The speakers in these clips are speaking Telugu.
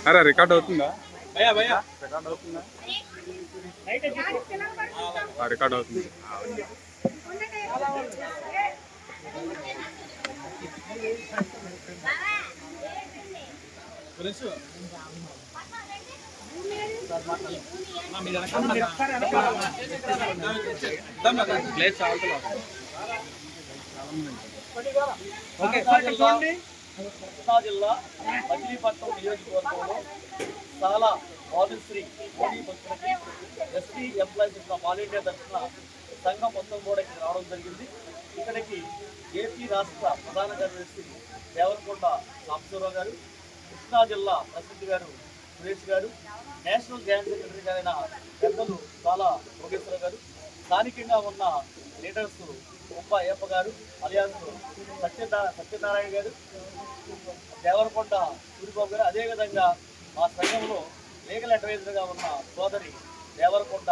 అరే రికార్డ్ అవుతుందా? రికార్డ్ అవుతుందా? రికార్డ్ అవుతుంది. కృష్ణా జిల్లా మచిలీపట్నం నియోజకవర్గంలో చాలా వాదుశ్రీ మోడీ భక్తులకి ఎస్టీ ఎంప్లాయీస్ యొక్క ఆల్ ఇండియా తరఫున సంఘం మొత్తం కూడా ఇక్కడ రావడం జరిగింది. ఇక్కడికి ఏపీ రాష్ట్ర ప్రధాన కార్యదర్శి దేవరకొండ సాంబశివరావు గారు, కృష్ణా జిల్లా ప్రెసిడెంట్ గారు సురేష్ గారు, నేషనల్ జాయింట్ సెక్రటరీ గారైన పెద్దలు చాలా భోగేశ్వర గారు, స్థానికంగా ఉన్న లీడర్స్ ఉప్ప అయ్యప్ప గారు, అలియాస్ సత్యనారాయణ గారు, దేవరకొండ సూరిబాబు గారు, అదేవిధంగా మా సంఘంలో లీగల్ అడ్వైజర్గా ఉన్న సోదరి దేవరకొండ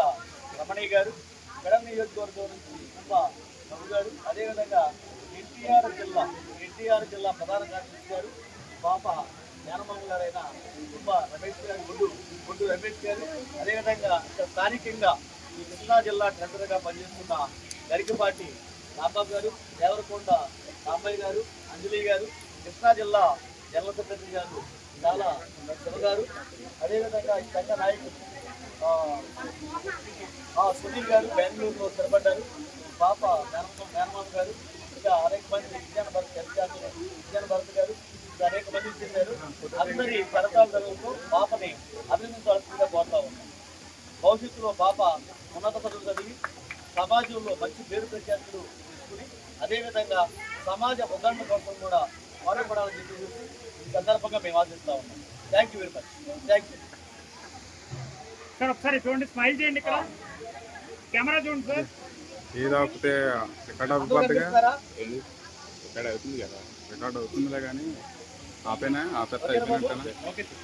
రమణి గారు, పెడ నియోజకవర్గం నుంచి ఉప్ప రఘు గారు, అదేవిధంగా ఎన్టీఆర్ జిల్లా ప్రధాన కార్యదర్శి గారు పాప జ్ఞానమంగళ గారైన ఉప్ప రమేష్ గారు, గుడ్డు రమేష్ గారు, అదేవిధంగా ఇక్కడ స్థానికంగా ఈ కృష్ణా జిల్లా ట్రెజరర్గా పనిచేస్తున్న గరికపాటి రాంబాబు గారు, దేవరకొండ రాంబయ్య గారు, అంజలి గారు, కృష్ణా జిల్లా జనరల్ సెక్రటరీ గారు చాలా శివ గారు, అదేవిధంగా ఈ సంఘ నాయకులు సునీల్ గారు బెంగళూరులో స్థిరపడ్డారు, పాప మేనమామ గారు, ఇంకా అనేక మంది విజ్ఞాన భరత్ గారు, ఇంకా అనేక మంది చెందారు. అందరి కరతాళతో పాపని అభినందించాల్సిందిగా కోరుతా ఉన్నాం. భవిష్యత్తులో పాప ఉన్నత చదువులు చదివి సమాజంలో మంచి పేరు ప్రఖ్యాతులు తీసుకుని అదేవిధంగా సమాజ ఉద్ధరణ కోసం కూడా పాటుపడాలని చెప్పేసి ఈ సందర్భంగా మేము ఆశిస్తా ఉన్నాం. Thank you very much. Thank you sir. ఒకసారి చూడండి, స్మైల్ చేయండి, ఇక్కడ కెమెరా చూడండి సార్. ఏదో ఒకటే రికార్డ్ అవ్వబోతుందిగా, రికార్డ్ అవుతుంది కదా, రికార్డ్ అవుతుందిలే కానీ ఆపేస్తా అయిపోయినట్టేనా? Okay sir.